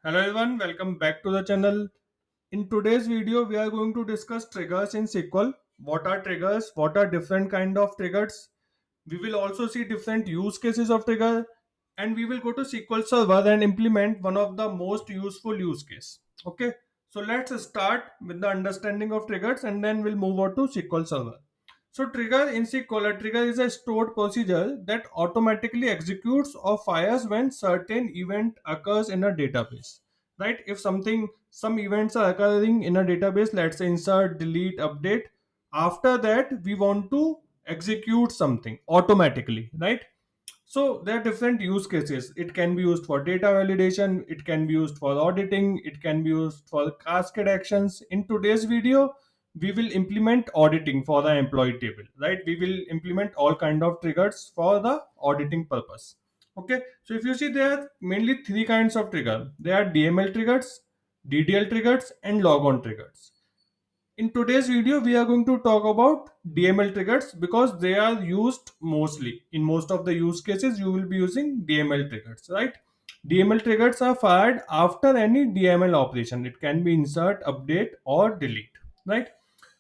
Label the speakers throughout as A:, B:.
A: Hello everyone, welcome back to the channel. In today's video, we are going to discuss triggers in SQL. What are triggers? What are different kind of triggers? We will also see different use cases of trigger, and we will go to SQL Server and implement one of the most useful use case. Okay, so let's start with the understanding of triggers and then we'll move on to SQL Server. So trigger in SQL, a trigger is a stored procedure that automatically executes or fires when certain event occurs in a database. Right? If some events are occurring in a database, let's say insert, delete, update. After that, we want to execute something automatically, right? So there are different use cases. It can be used for data validation, it can be used for auditing, it can be used for cascade actions. In today's video, we will implement auditing for the employee table, right? We will implement all kind of triggers for the auditing purpose. Okay, so if you see, there are mainly three kinds of trigger. There are DML triggers, DDL triggers, and logon triggers. In today's video, we are going to talk about DML triggers because they are used mostly. In most of the use cases, you will be using DML triggers, right? DML triggers are fired after any DML operation. It can be insert, update, or delete, right?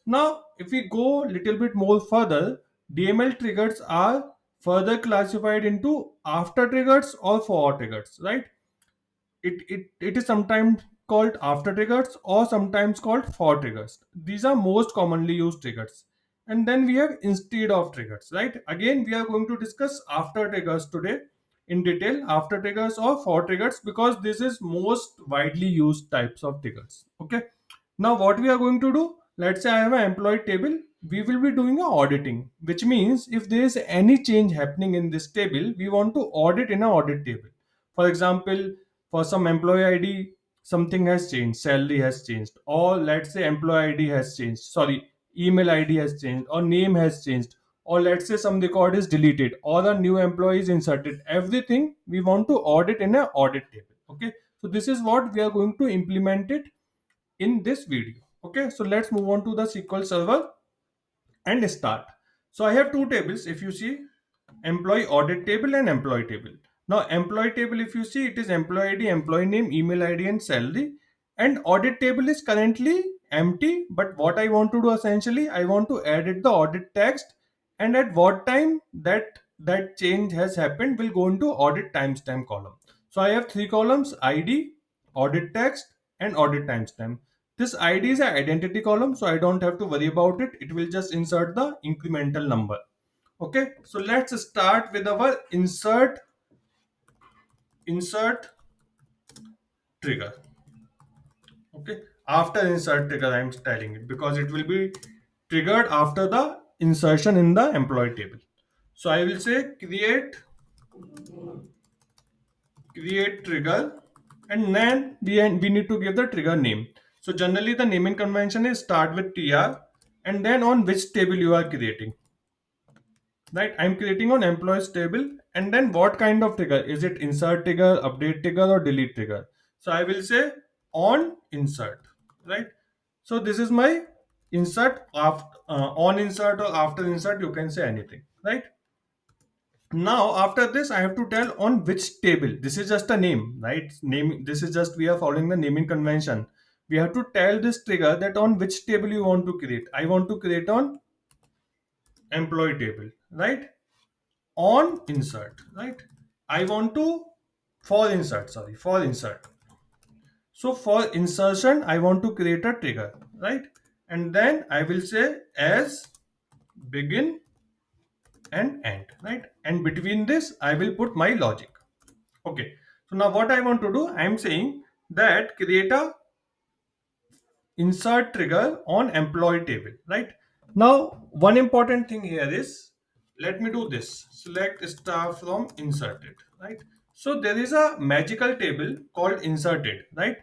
A: Now, if we go a little bit more further, DML triggers are further classified into after triggers or for triggers, right? It is sometimes called after triggers or sometimes called for triggers. These are most commonly used triggers. And then we have instead of triggers, right? Again, we are going to discuss after triggers today in detail, after triggers or for triggers, because this is most widely used types of triggers. Okay. Now, what we are going to do, let's say I have an employee table, we will be doing a auditing, which means if there is any change happening in this table, we want to audit in an audit table. For example, for some employee ID, something has changed, salary has changed, or let's say employee ID has changed, sorry, email ID has changed, or name has changed, or let's say some record is deleted, or a new employee is inserted. Everything we want to audit in an audit table. Okay, so this is what we are going to implement it in this video. Okay, so let's move on to the SQL Server and start. So I have two tables. If you see, employee audit table and employee table. Now employee table, if you see, it is employee ID, employee name, email ID, and salary. And audit table is currently empty. But what I want to do essentially, I want to edit the audit text, and at what time that change has happened will go into audit timestamp column. So I have three columns: ID, audit text, and audit timestamp. This ID is an identity column, so I don't have to worry about it. It will just insert the incremental number. Okay, so let's start with our insert trigger. Okay, after insert trigger, I'm styling it because it will be triggered after the insertion in the employee table. So I will say create trigger, and then we need to give the trigger name. So generally the naming convention is start with tr and then on which table you are creating, right? I'm creating on employees table, and then what kind of trigger is it? Insert trigger, update trigger, or delete trigger? So I will say on insert, right? So this is my insert. After on insert or after insert, you can say anything, right? Now after this I have to tell on which table. This is just a name, right? Name, this is just we are following the naming convention. We have to tell this trigger that on which table you want to create. I want to create on employee table, right? On insert, right? I want to for insert, sorry, for insert. So for insertion I want to create a trigger, right? And then I will say as begin and end, right? And between this I will put my logic. Okay, so now what I want to do, I am saying that create a insert trigger on employee table, right? Now one important thing here is, let me do this, select star from inserted, right? So there is a magical table called inserted, right?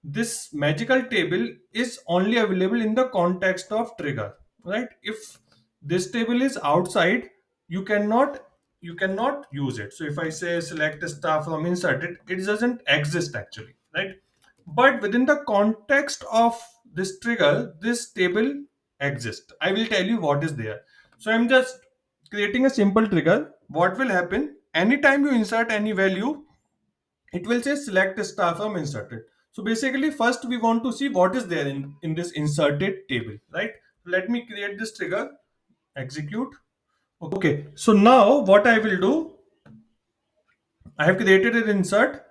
A: This magical table is only available in the context of trigger, right? If this table is outside, you cannot use it. So if I say select star from inserted, it doesn't exist actually, right? But within the context of this trigger, this table exists. I will tell you what is there. So I'm just creating a simple trigger. What will happen? Anytime you insert any value, it will say select star from inserted. So basically first we want to see what is there in this inserted table, right? Let me create this trigger, execute. Okay, so now what I will do, I have created an insert.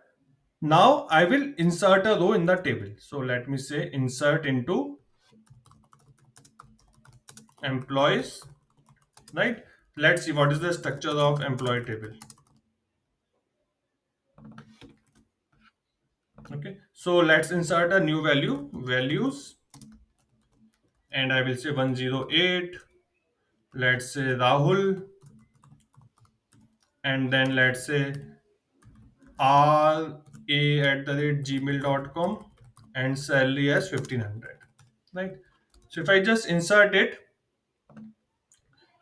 A: Now I will insert a row in the table. So let me say insert into employees, right? Let's see what is the structure of employee table. Okay, so let's insert a new value, values, and I will say 108. Let's say Rahul, and then let's say ra@gmail.com and salary as 1500, right? So if I just insert it,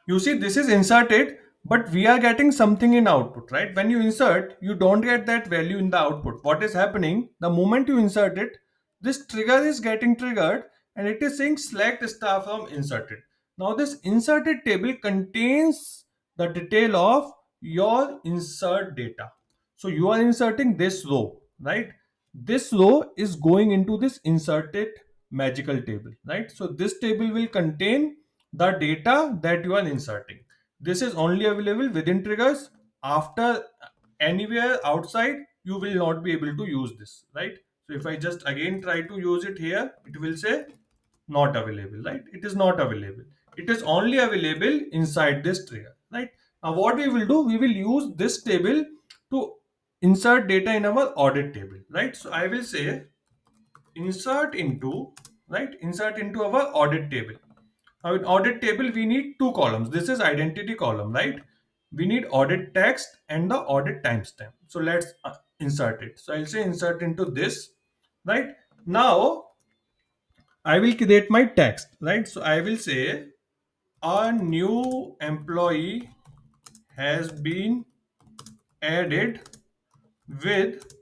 A: you see this is inserted, but we are getting something in output, right? When you insert, you don't get that value in the output. What is happening the moment you insert it, this trigger is getting triggered and it is saying select star from inserted. Now this inserted table contains the detail of your insert data. So you are inserting this row, right? This row is going into this inserted magical table, right? So this table will contain the data that you are inserting. This is only available within triggers. After anywhere outside, you will not be able to use this, right? So if I just again try to use it here, it will say not available, right? It is not available. It is only available inside this trigger, right? Now what we will do, we will use this table to insert data in our audit table, right? So I will say insert into, right? Insert into our audit table. Now in audit table, we need two columns. This is identity column, right? We need audit text and the audit timestamp. So let's insert it. So I'll say insert into this, right? Now I will create my text, right? So I will say a new employee has been added with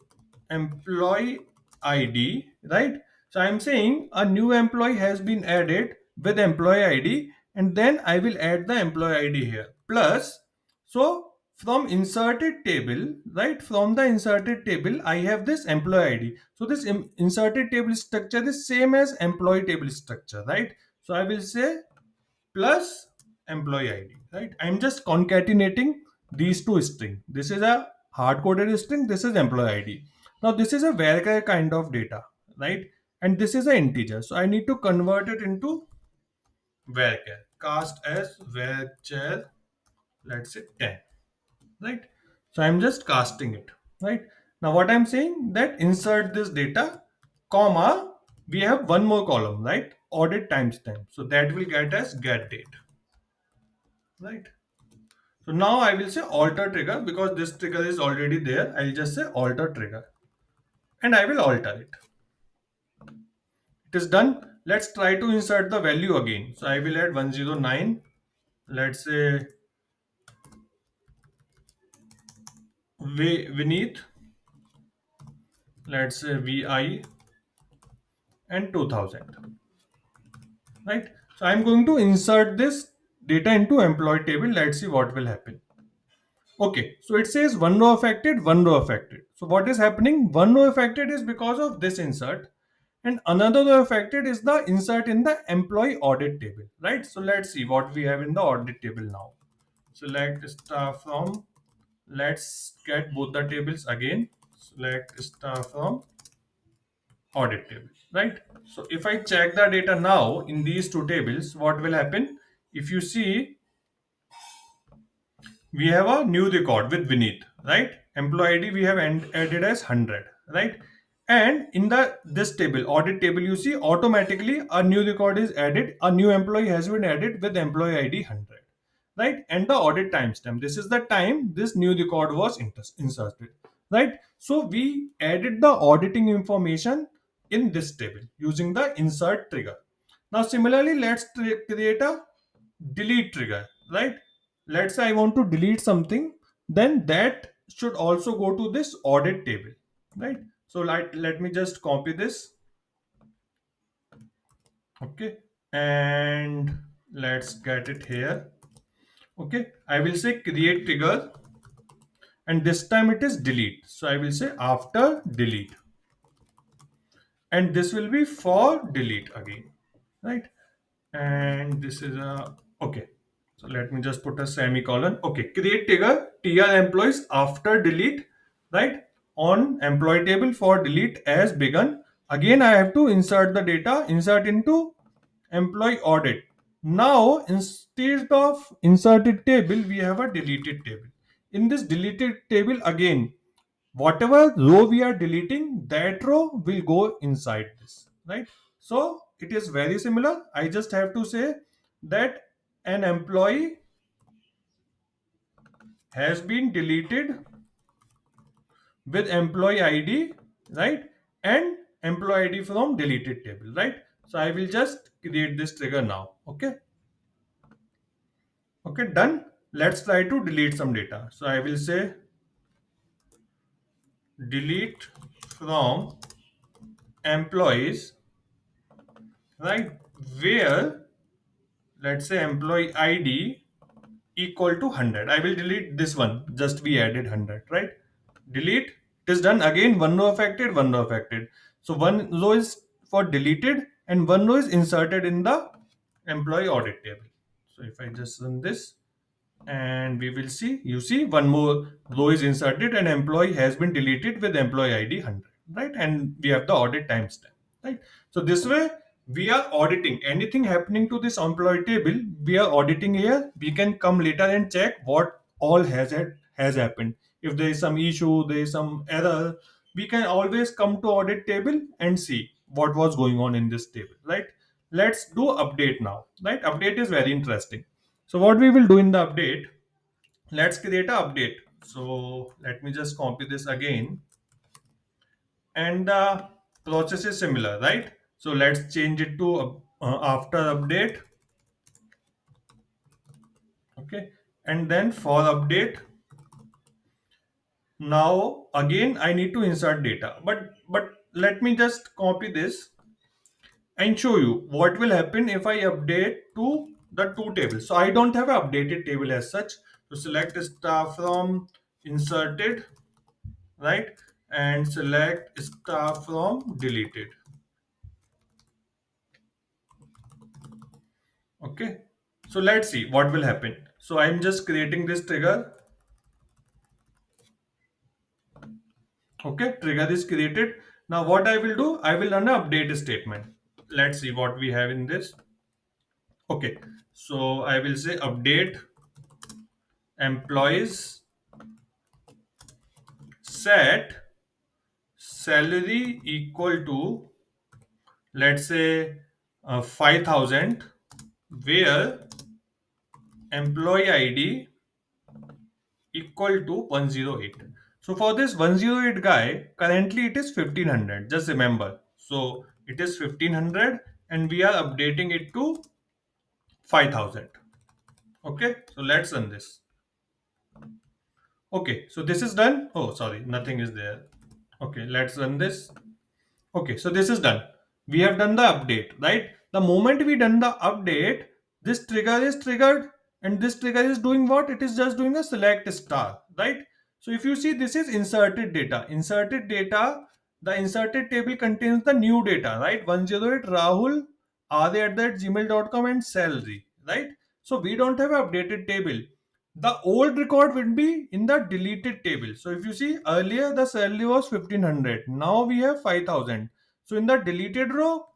A: employee ID, right? So I'm saying a new employee has been added with employee ID, and then I will add the employee ID here. Plus, so from inserted table, right? From the inserted table, I have this employee ID. So this inserted table structure is same as employee table structure, right? So I will say plus employee ID, right? I'm just concatenating these two strings. This is a hard coded string, this is employee ID. Now this is a varchar kind of data, right? And this is an integer. So I need to convert it into varchar. Cast as varchar, let's say 10, right? So I'm just casting it, right? Now what I'm saying that insert this data, comma, we have one more column, right? Audit timestamp. So that will get as get date, right? So now I will say alter trigger because this trigger is already there. I'll just say alter trigger and I will alter it. It is done. Let's try to insert the value again. So I will add 109. Let's say Vineet. Let's say VI and 2000. Right. So I'm going to insert this data into employee table. Let's see what will happen. Okay, so it says one row affected, one row affected. So what is happening? One row affected is because of this insert, and another row affected is the insert in the employee audit table, right? So let's see what we have in the audit table now. Select star from, let's get both the tables again. Select star from audit table, right? So if I check the data now in these two tables, what will happen? If you see, we have a new record with Vineet, right? Employee ID we have added as 100, right? And in the this table, audit table, you see automatically a new record is added. A new employee has been added with employee ID 100, right? And the audit timestamp. This is the time this new record was inserted, right? So we added the auditing information in this table using the insert trigger. Now similarly, let's create a delete trigger, right? Let's say I want to delete something, then that should also go to this audit table, right? So let me just copy this, okay, and let's get it here. Okay, I will say create trigger and this time it is delete. So I will say after delete, and this will be for delete again, right? And this is a okay. So let me just put a semicolon. Okay, create trigger tr employees after delete, right? On employee table for delete as begun. Again, I have to insert the data, insert into employee audit. Now, instead of inserted table, we have a deleted table. In this deleted table, again, whatever row we are deleting, that row will go inside this, right? So it is very similar. I just have to say that an employee has been deleted with employee ID, right? And employee ID from deleted table, right? So I will just create this trigger now. Okay. Okay, done. Let's try to delete some data. So I will say delete from employees, right? Where, let's say, employee ID equal to 100. I will delete this one. Just we added 100, right? Delete. It is done. Again, one row affected, one row affected. So one row is for deleted and one row is inserted in the employee audit table. So if I just run this, and we will see, you see, one more row is inserted and employee has been deleted with employee ID 100, right? And we have the audit timestamp, right? So this way we are auditing anything happening to this employee table. We are auditing here. We can come later and check what all has happened. If there is some issue, there is some error, we can always come to audit table and see what was going on in this table, right? Let's do update now, right? Update is very interesting. So what we will do in the update, let's create a update. So let me just copy this again, and the process is similar, right? So let's change it to after update. Okay, and then for update. Now again I need to insert data, but let me just copy this and show you what will happen if I update to the two tables. So I don't have an updated table as such. So select star from inserted, right? And select star from deleted. Okay. So let's see what will happen. So I'm just creating this trigger. Okay, trigger is created. Now what I will do, I will run an update statement. Let's see what we have in this. Okay, so I will say update employees set salary equal to, let's say, 5,000, where employee ID equal to 108. So for this 108 guy, currently it is 1500. Just remember. So it is 1500 and we are updating it to 5,000. Okay, so let's run this. Okay, so this is done. Oh, sorry, nothing is there. Okay, let's run this. Okay, so this is done. We have done the update, right? The moment we done the update, this trigger is triggered, and this trigger is doing what? It is just doing a select star, right? So if you see, this is inserted data. Inserted data, the inserted table contains the new data, right? 108 Rahul r@gmail.com and salary, right? So we don't have an updated table. The old record will be in the deleted table. So if you see, earlier the salary was 1500, now we have 5000. So in the deleted row,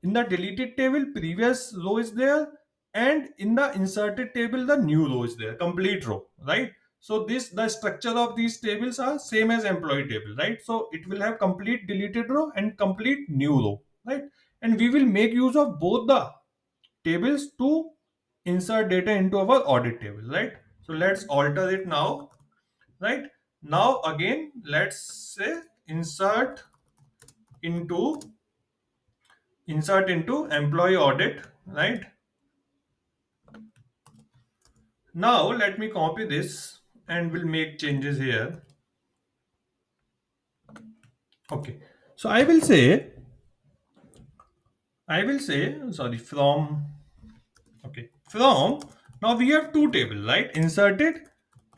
A: in the deleted table, previous row is there, and in the inserted table the new row is there, complete row, right? So this, the structure of these tables are same as employee table, right? So it will have complete deleted row and complete new row, right? And we will make use of both the tables to insert data into our audit table, right? So let's alter it now, right? Now again, let's say insert into employee audit, right? Now let me copy this and we'll make changes here. Okay, so I will say sorry, from, okay, from, now we have two tables, right? Inserted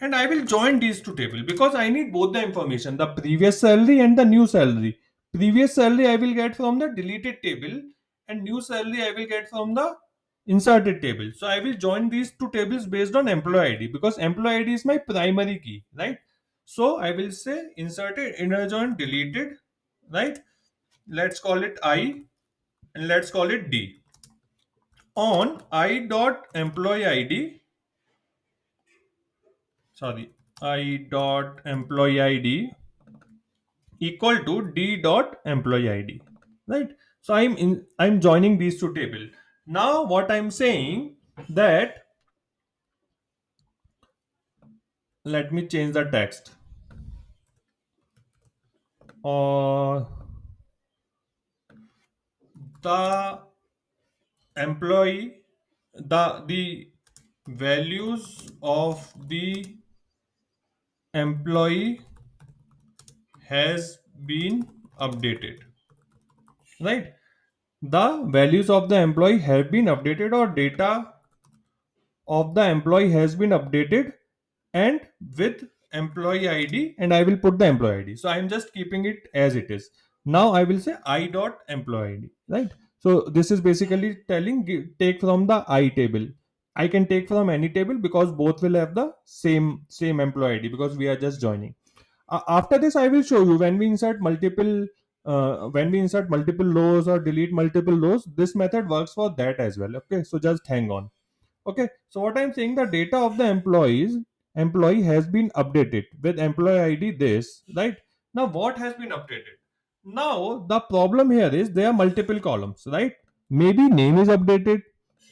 A: and I will join these two tables because I need both the information, the previous salary and the new salary. Previous salary I will get from the deleted table, and new salary I will get from the inserted table. So I will join these two tables based on employee ID because employee ID is my primary key, right? So I will say inserted, inner join, deleted, right? Let's call it I and let's call it D. On I dot employee ID, sorry, I dot employee ID equal to d dot employee id, right? So I'm joining these two table. Now what I'm saying that, let me change the text, or the employee, the values of the employee has been updated, right? The values of the employee have been updated, or data of the employee has been updated, and with employee id, and I will put the employee id. So I'm just keeping it as it is. Now I will say I dot employee id, right? So this is basically telling take from the I table. I can take from any table because both will have the same employee id because we are just joining. After this I will show you when we insert multiple rows or delete multiple rows, this method works for that as well. Okay, so just hang on. Okay, so what I'm saying, the data of the employee has been updated with employee ID this, right? Now what has been updated? Now the problem here is there are multiple columns, right? Maybe name is updated,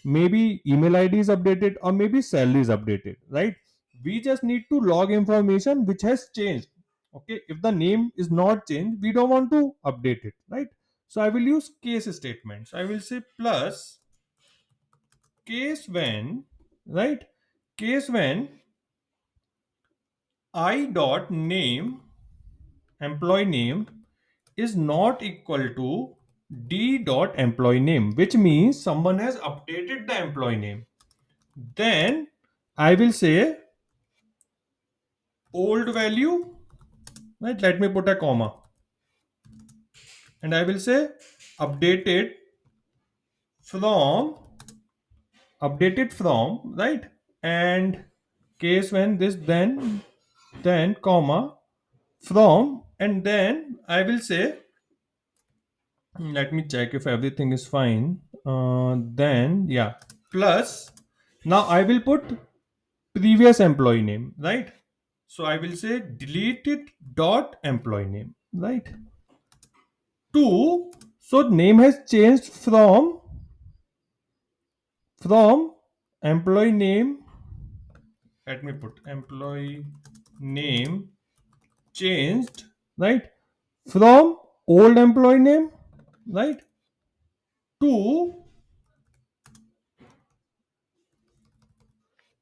A: maybe email ID is updated, or maybe salary is updated, right? We just need to log information which has changed. Okay, if the name is not changed, we don't want to update it, right? So I will use case statements. I will say plus case when, right? Case when I dot name, employee name, is not equal to d dot employee name, which means someone has updated the employee name. Then I will say old value, right? Let me put a comma, and I will say updated from, right? And case when this, then comma from, and then I will say, let me check if everything is fine. Then yeah, plus, now I will put previous employee name, right? So I will say deleted dot employee name, right? To, so name has changed from employee name. Let me put employee name changed, right? From old employee name, right? To,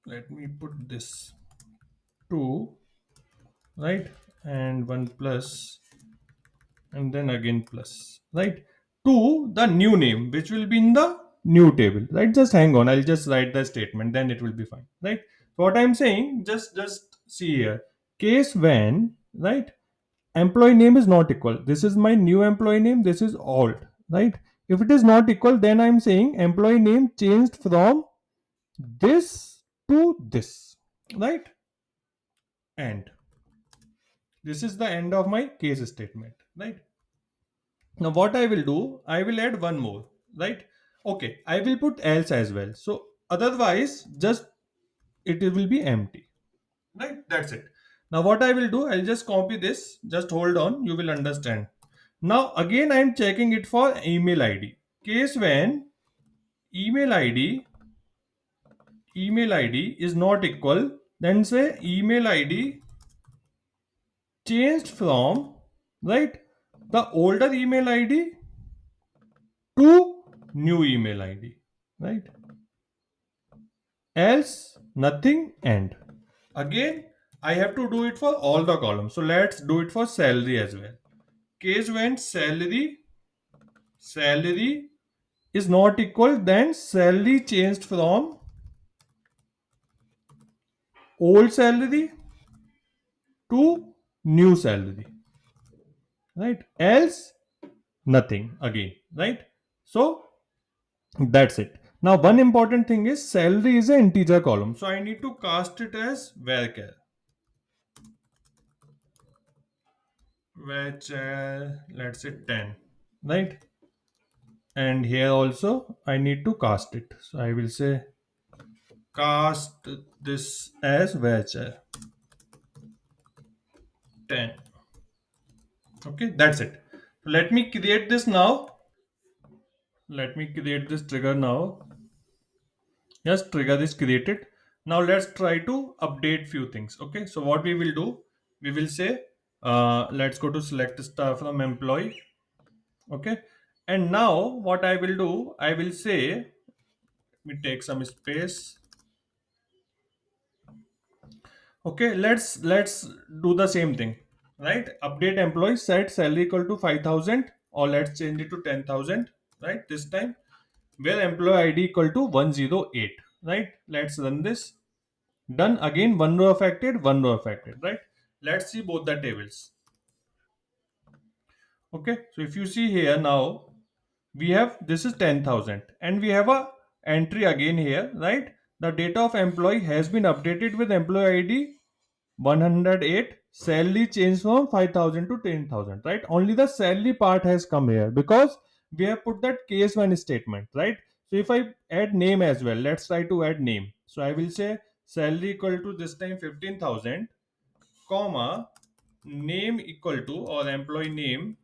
A: let me put this, to, right? And one plus, and then again plus, right? To the new name which will be in the new table, right? Just hang on, I'll just write the statement, then it will be fine, right? So what I'm saying, just see here, case when, right, employee name is not equal, this is my new employee name, this is old, right? If it is not equal, then I'm saying employee name changed from this to this, right? And this is the end of my case statement, right? Now what I will do, I will add one more, right? Okay, I will put else as well. So otherwise, just it will be empty, right? That's it. Now what I will do, I'll just copy this. Just hold on, you will understand. Now again, I am checking it for email ID. Case when email ID email ID is not equal, then say email ID changed from, right, the older email ID to new email ID, right? Else nothing, and again I have to do it for all the columns. So let's do it for salary as well. Case when salary is not equal, then salary changed from old salary to new salary, right? Else nothing again, right? So that's it. Now one important thing is salary is an integer column, so I need to cast it as varchar, which let's say 10, right? And here also I need to cast it, so I will say cast this as varchar 10. Okay, that's it. So let me create this now. Let me create this trigger now. Yes, trigger is created. Now let's try to update few things. Okay, so what we will do, we will say let's go to select star from employee. Okay, and now what I will do, I will say, let me take some space. Okay, let's do the same thing, right? Update employee, set salary equal to 5,000, or let's change it to 10,000, right? This time, where employee ID equal to 108, right? Let's run this. Done. Again, one row affected, one row affected, right? Let's see both the tables. Okay, so if you see here now, we have this is 10,000 and we have a entry again here, right? The data of employee has been updated with employee ID 108, salary changed from 5,000 to 10,000, right? Only the salary part has come here because we have put that case one statement, right? So if I add name as well, let's try to add name. So I will say salary equal to this time 15,000, comma, name equal to, or employee name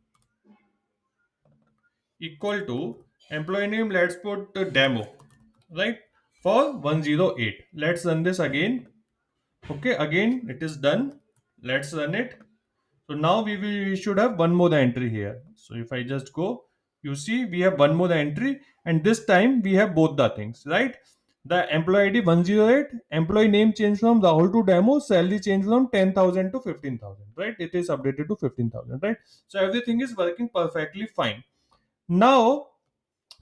A: equal to, employee name, let's put demo, right? For 108. Let's run this again. Okay, again it is done. Let's run it. So now we should have one more entry here. So if I just go, you see we have one more entry, and this time we have both the things, right? The employee ID 108, employee name changed from Rahul to demo, salary changed from 10,000 to 15,000, right? It is updated to 15,000, right? So everything is working perfectly fine. Now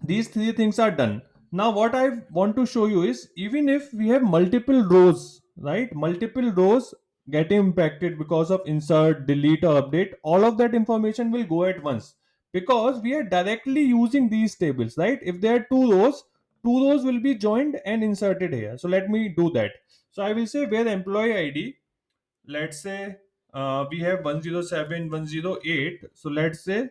A: these three things are done. Now what I want to show you is, even if we have multiple rows, right, multiple rows getting impacted because of insert, delete or update, all of that information will go at once because we are directly using these tables, right? If there are two rows will be joined and inserted here. So let me do that. So I will say where employee ID, let's say we have 107 108, so let's say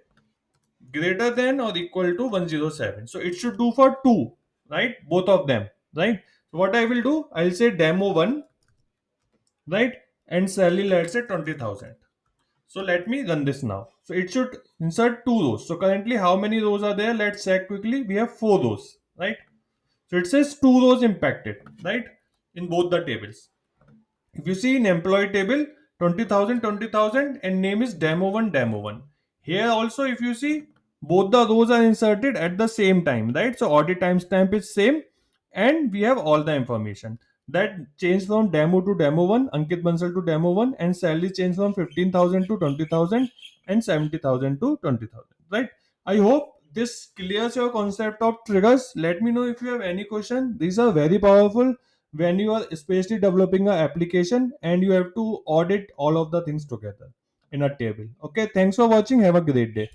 A: greater than or equal to 107. So it should do for two, right? Both of them, right? So what I will do, I'll say demo 1, right? And salary, let's say 20,000. So let me run this now. So it should insert two rows. So currently how many rows are there? Let's check quickly. We have four rows, right? So it says two rows impacted, right? In both the tables. If you see in employee table, 20,000, 20,000, and name is demo 1, demo 1. Here also if you see, both the rows are inserted at the same time, right? So audit timestamp is same, and we have all the information. That changed from demo to demo 1, Ankit Bansal to demo 1, and salary changed from 15,000 to 20,000 and 70,000 to 20,000, right? I hope this clears your concept of triggers. Let me know if you have any question. These are very powerful when you are especially developing an application and you have to audit all of the things together in a table. Okay, thanks for watching. Have a great day.